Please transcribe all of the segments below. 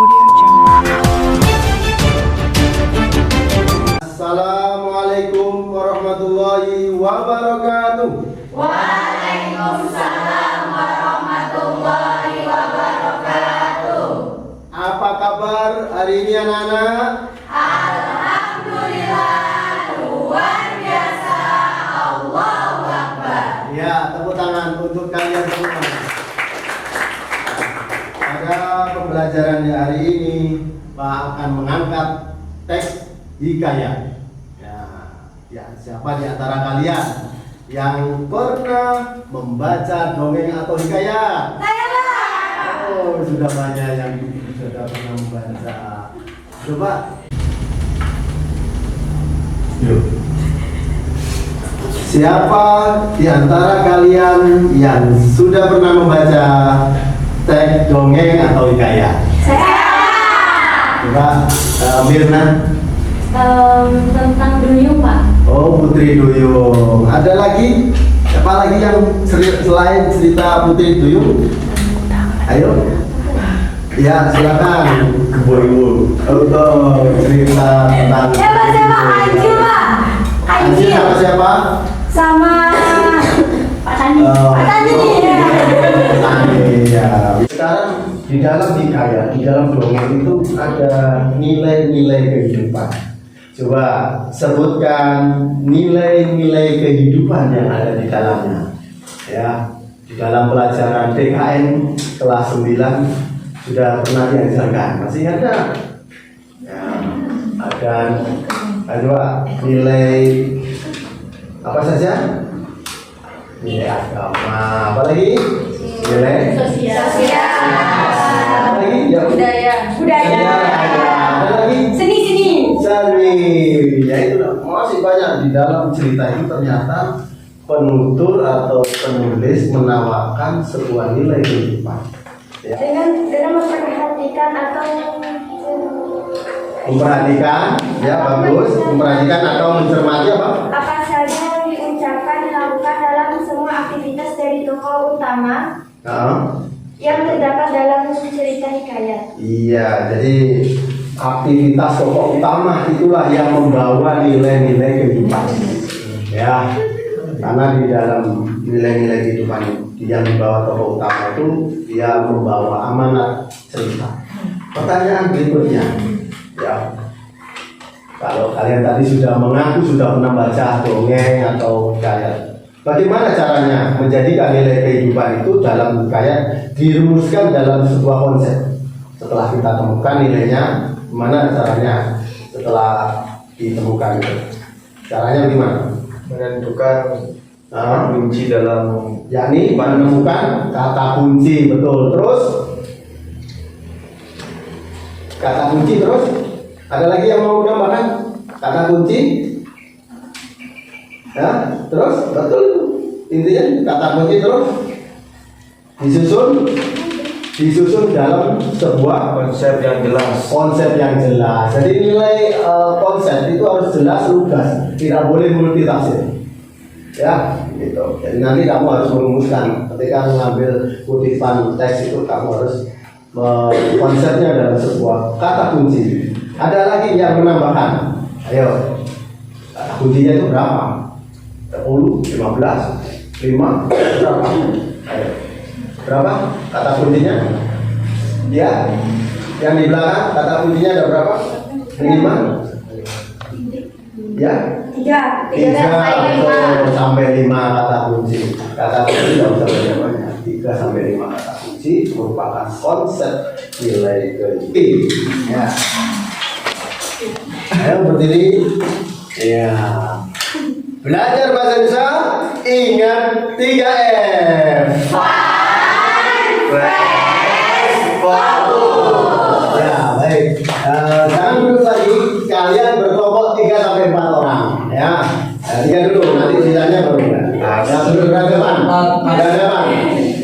Assalamualaikum warahmatullahi wabarakatuh. Waalaikumsalam warahmatullahi wabarakatuh. Apa kabar hari ini anak-anak? Alhamdulillah, luar biasa. Allahu Akbar. Ya, tepuk tangan untuk kalian semua. Pada pembelajaran hari ini, Pak akan mengangkat teks hikayat. Ya, siapa di antara kalian yang pernah membaca dongeng atau hikayat? Saya lah. Oh, sudah banyak yang sudah pernah membaca. Coba. Yuk. Siapa di antara kalian yang sudah pernah membaca teks dongeng atau hikayat? Saya. Coba, Mirna. Tentang duyung, Pak. Oh, Putri Duyung. Ada lagi? Apa lagi yang selain cerita Putri Duyung? Ayo. Ya, silakan. Ibu-ibu. Untuk cerita tentang Siapa Anjil, Pak? Anjil sama siapa? Sama Pak Tani. Pak Tani. Ya. Sekarang di dalam hikayat, di dalam dongeng itu ada nilai-nilai kehidupan. Coba sebutkan nilai-nilai kehidupan yang ada di dalamnya. Ya, di dalam pelajaran PKN kelas 9 sudah pernah diajarkan. Masih ada? Ya, ada coba nilai apa saja? Nilai agama. Apa lagi? Nilai Sosial. apa lagi? Ya, Budaya. ada lagi? Seni. Ya itu masih banyak di dalam cerita itu. Ternyata penutur atau penulis menawarkan sebuah nilai kehidupan. Ya. Dengan memperhatikan atau Memperhatikan, ya bagus. Memperhatikan atau mencermati apa saja yang diucapkan dilakukan dalam semua aktivitas dari tokoh utama yang terdapat dalam cerita hikayat. Iya, jadi aktivitas tokoh utama itulah yang membawa nilai-nilai kehidupan. Ya, karena di dalam nilai-nilai kehidupan yang dibawa tokoh utama itu dia membawa amanat cerita. Pertanyaan berikutnya, ya, kalau kalian tadi sudah mengaku sudah pernah baca dongeng atau hikayat, bagaimana caranya menjadikan nilai kehidupan itu dalam hikayat dirumuskan dalam sebuah konsep? Setelah kita temukan nilainya, gimana caranya setelah ditemukan itu? Caranya gimana? Menentukan kunci dalam, Yakni menemukan kata kunci, betul. Terus kata kunci, terus ada lagi yang mau menambahkan kata kunci? Ya, terus betul. Intinya kata kunci terus disusun dalam sebuah konsep yang jelas. Jadi nilai konsep itu harus jelas, lugas, tidak boleh multitafsir. Ya, gitu. Jadi nanti kamu harus merumuskan ketika mengambil kutipan teks itu, kamu harus konsepnya dalam sebuah kata kunci. Ada lagi yang menambahkan? Ayo, kata kuncinya itu berapa? 10, 15, 5, berapa? Ayo. Berapa kata kuncinya? Ya, yang di belakang kata kuncinya ada berapa? 5? Ya? 3 sampai 5 kata kunci. Kata kunci tidak usah banyak-banyak. 3 sampai 5 kata kunci merupakan konsep nilai kehidupan. Ya. Ayo berdiri. Ya. Belajar bahasa Indonesia, ingat 3F. Ya, baik. Jangan duduk lagi, kalian berkelompok 3 sampai 4 orang, ya. 3 dulu, nanti sisanya baru. Yang duduk berhadapan.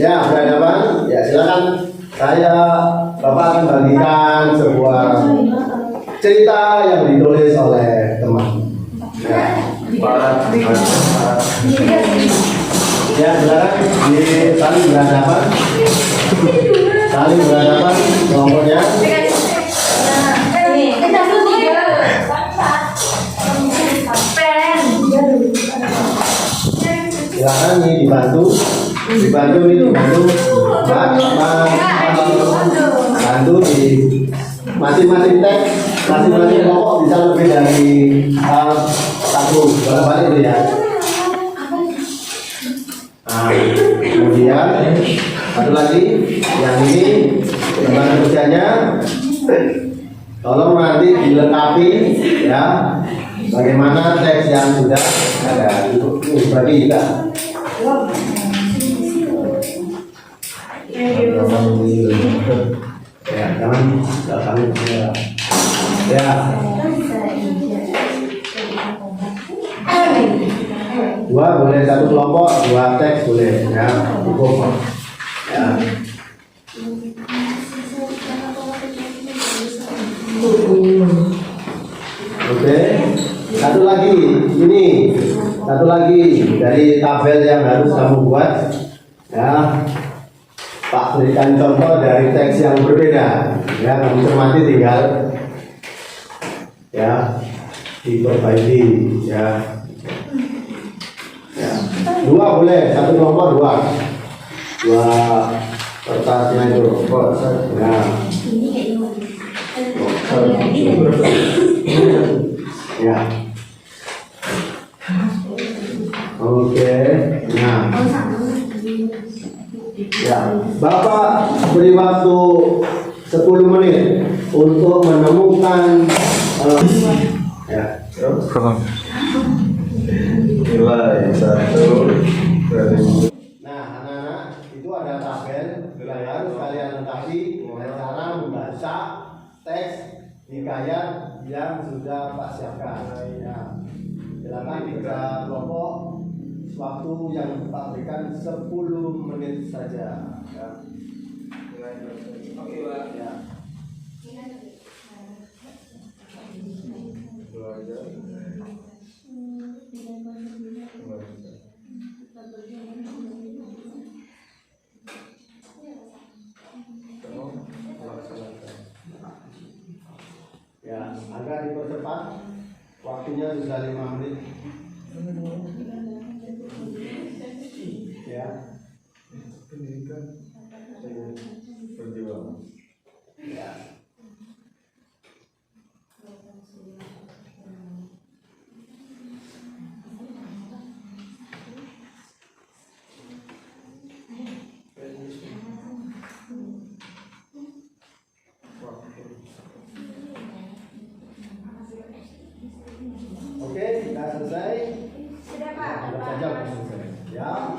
Ya, berhadapan. Ya, silakan. Bapak akan bagikan sebuah cerita yang ditulis oleh teman. Ya. Ya, silakan saling berhadapan kelompoknya. silakan nih dibantu bantu di masing-masing teks, masing-masing kelompok bisa lebih dari satu balik itu ya. Nah, kemudian satu lagi yang ini gimana kerjanya, tolong nanti dilengkapi ya, bagaimana teks yang sudah ada. Itu bagi kita. Ya, jangan belakang ya. Dua boleh, satu kelompok, dua teks boleh ya, cukup ya. Oke, satu lagi dari tabel yang harus kamu buat ya. Pak berikan contoh dari teks yang berbeda ya, kamu cermati tinggal ya diperbaiki ya. Ya. Dua boleh, satu kelompok dua kertasnya itu ya. Ya. Oke, nah. Ya, Bapak beri waktu 10 menit untuk menemukan ya. Nilai 1 dari. Nah, anak-anak, itu ada tabel yang harus kalian lengkapi dengan cara membaca teks hikayat yang sudah Pak siapkan. Ya. Silakan tiga kelompok, waktu yang Pak berikan 10 menit saja. Ya. Oke, Pak. Ya. Ya, agak dipercepat. Waktunya sudah 5 menit. Ya. Pendidikan perjuangan. Ya. Oke, kita selesai. Sudah Pak. Anggap saja sudah selesai. Ya.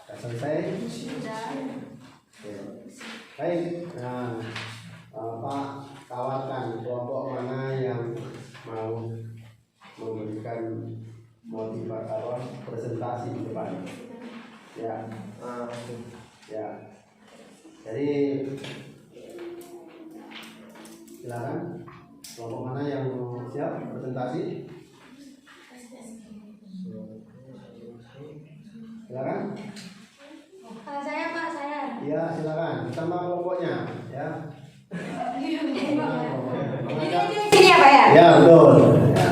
Sudah selesai. Sudah. Oke. Baik. Nah, Pak tawarkan kelompok mana yang mau memberikan motivator presentasi di depan. Ya. Ya. Jadi silakan. Kelompok mana yang siap presentasi? Silakan. Saya Pak, saya. Iya, silakan. Sama kelompoknya, ya. Sini ya Pak ya. Ya, betul. Ya.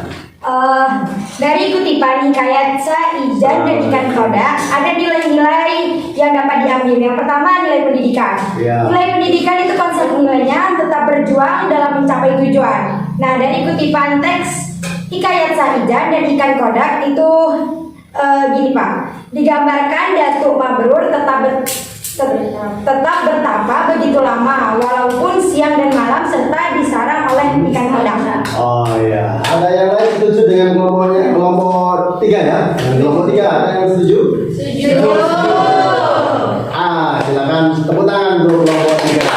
Dari kutipan hikayat Sa'izan dan Ikan Koda ada nilai-nilai yang dapat diambil. Yang pertama nilai pendidikan. Ya. Nilai pendidikan itu konsep nilainya tetap berjuang dalam mencapai tujuan. Nah, dari kutipan teks hikayat Sa'izan dan Ikan Kodak itu gini Pak, digambarkan Datuk Mabrur tetap bertapa begitu lama walaupun siang dan malam serta disarang oleh ikan kodak. Oh iya, ada yang lain setuju dengan kelompok 3 ya? Dengan kelompok 3 ada yang setuju? Setuju. Silakan tepuk tangan untuk kelompok 3.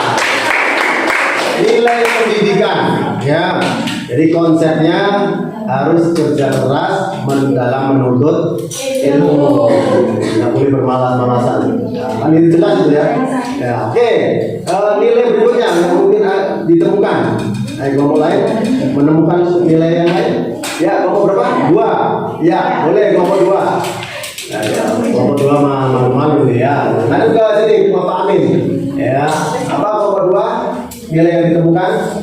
Nilai pendidikan, ya. Jadi konsepnya harus kerja keras dalam menuntut ilmu, tidak boleh bermalas-malasan. Kan ini jelas itu ya. Ya, oke. Nilai berikutnya yang mungkin ditemukan. Kelompok lain menemukan nilai yang lain. Ya, kelompok berapa? 2. Ya, boleh kelompok 2. Ya, kelompok 2 malu-malu ya. Nanti ke sini Bapak Amin. Ya, apa kelompok 2? Nilai yang ditemukan?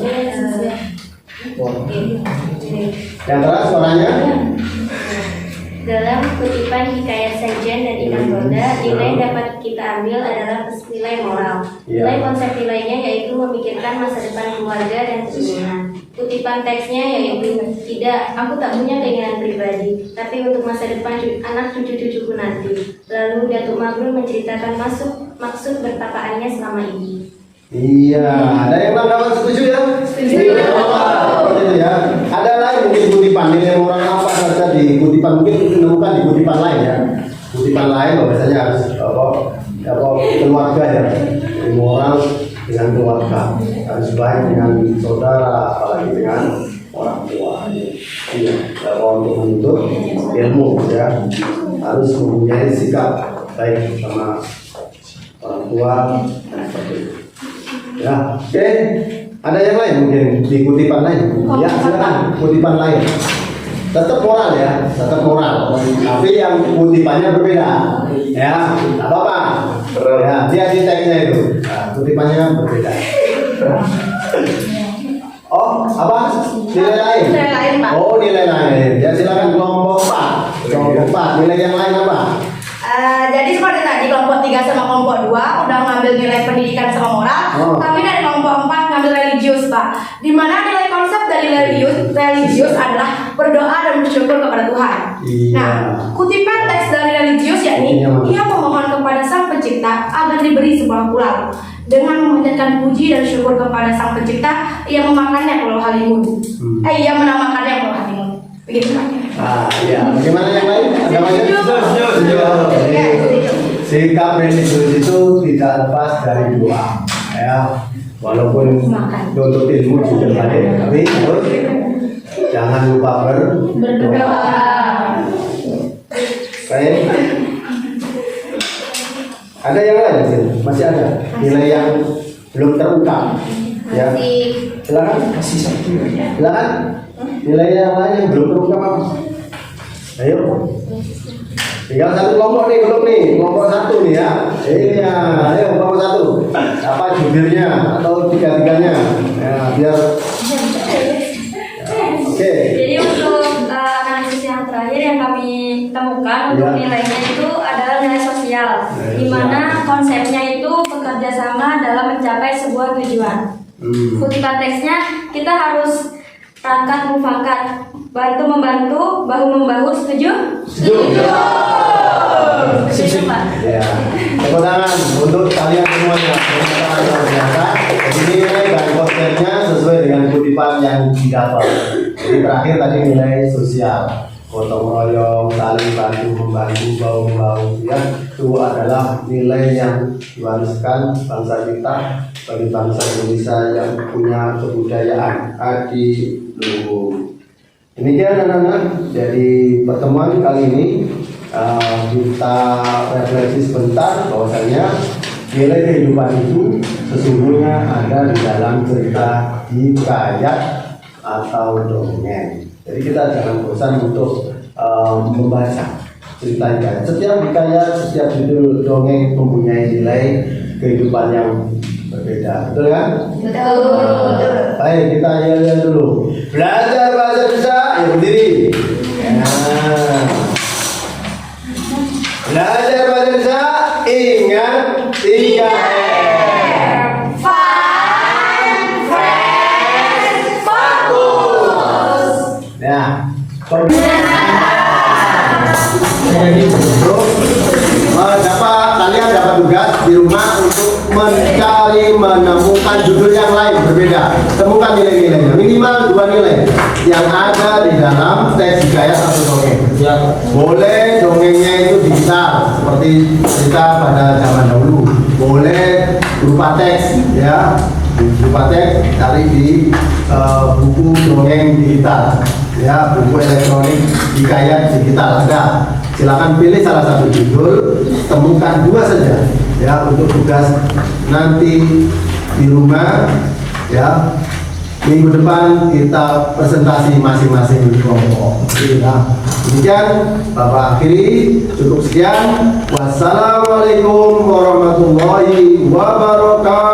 Yang keras suaranya? Dalam kutipan hikayat sajian dan ikan Gonda, nilai dapat kita ambil adalah nilai moral. Nilai konsep nilainya yaitu memikirkan masa depan keluarga dan keturunan. Kutipan teksnya yaitu, tidak, aku tak punya keinginan pribadi, tapi untuk masa depan anak cucu-cucuku nanti. Lalu Datuk Mabrur menceritakan maksud bertapaannya selama ini. Iya, ada yang kawan setuju ya? Setuju. Ya. Ada lain mungkin kutipan nilai moral apa saja di kutipan, mungkin menemukan di kutipan lain ya. Kutipan lain biasanya harus keluarga ya. Moral dengan keluarga, harus baik dengan saudara, apalagi dengan orang tua. Iya, kalau untuk menuntut ilmu ya harus mempunyai sikap baik sama orang tua seperti itu. Ya, oke. Ada yang lain mungkin di kutipan lain? Ya, silakan kutipan lain. Tetap moral ya, tetap moral. Tapi yang kutipannya berbeda. Ya, tidak apa-apa. Ya, dia di teksnya itu. Nah, kutipannya berbeda. Oh, apa? Nilai lain? Nilai lain, Pak. Oh, nilai lain. Ya, silakan kelompok 4. Kelompok 4. Nilai yang lain apa? Jadi seperti tadi kelompok 3 sama kelompok 2 udah ngambil nilai pendidikan sama moral, tapi dari kelompok 4 ngambil religius, Pak. Di mana nilai konsep dari religius adalah berdoa dan bersyukur kepada Tuhan. Iya. Nah, kutipan teks dari religius yakni ia memohon kepada Sang Pencipta agar diberi sebuah pulau. Dengan memanjatkan puji dan syukur kepada Sang Pencipta, ia memakannya Pulau Halimun. Ia menamakannya Pulau Halimun. Begitu, Pak. Ya, bagaimana yang lain? Ada banyak? Setuju. Sikap religius itu tidak lepas dari doa. Ya, walaupun untuk ilmu juga baik, tapi harus jangan lupa berdoa. Baik. Ada yang lain? Masih ada nilai yang belum terungkap. Ya, silakan. Silakan. Nilai yang lain yang belum terungkap apa? Ayo. Tinggal satu kelompok nih, belum nih. Kelompok 1 nih ya. Iya, ayo kelompok 1. Apa jubirnya atau tiga-tiganya? Ya, biar. Oke. Jadi untuk analisis yang terakhir yang kami temukan untuk nilainya itu adalah nilai sosial, di mana konsepnya itu bekerja sama dalam mencapai sebuah tujuan. Kutipan teksnya kita harus rangkat mufakat, bantu membantu, bahu membahu, setuju? Setuju. Begitu, Pak. Ya. Tepuk tangan untuk kalian semuanya. Luar biasa. Ini nilai dan konsepnya sesuai dengan kutipan yang didapat. Jadi terakhir tadi nilai sosial, gotong royong, saling bantu membantu, bahu membahu, ya itu adalah nilai yang diwariskan bangsa kita bagi bangsa Indonesia yang punya kebudayaan adiluhur. Demikian anak-anak, jadi pertemuan kali ini kita refleksi sebentar bahwasanya nilai kehidupan itu sesungguhnya ada di dalam cerita hikayat atau dongeng. Jadi kita jangan bosan untuk membaca cerita hikayat. Setiap hikayat, setiap judul dongeng mempunyai nilai kehidupan yang berbeda. Betul kan? Betul. Baik, kita lihat dulu. Belajar bahasa Indonesia, ya berdiri. Belajar bahasa Indonesia, ingat 3M. Fun, fresh, fokus. Ya, jadi kalian dapat tugas di rumah untuk menemukan judul yang lain berbeda. Temukan nilai-nilainya, minimal 2 nilai yang ada di dalam teks hikayat atau dongeng. Ya, boleh dongengnya itu digital seperti cerita pada zaman dahulu. Boleh berupa teks, ya, berupa teks cari di buku dongeng digital, ya, buku elektronik hikayat digital ada. Silakan pilih salah satu judul, temukan 2 saja, ya, untuk tugas nanti di rumah, ya. Minggu depan kita presentasi masing-masing kelompok. Ya. Demikian Bapak akhiri, cukup sekian. Wassalamualaikum warahmatullahi wabarakatuh.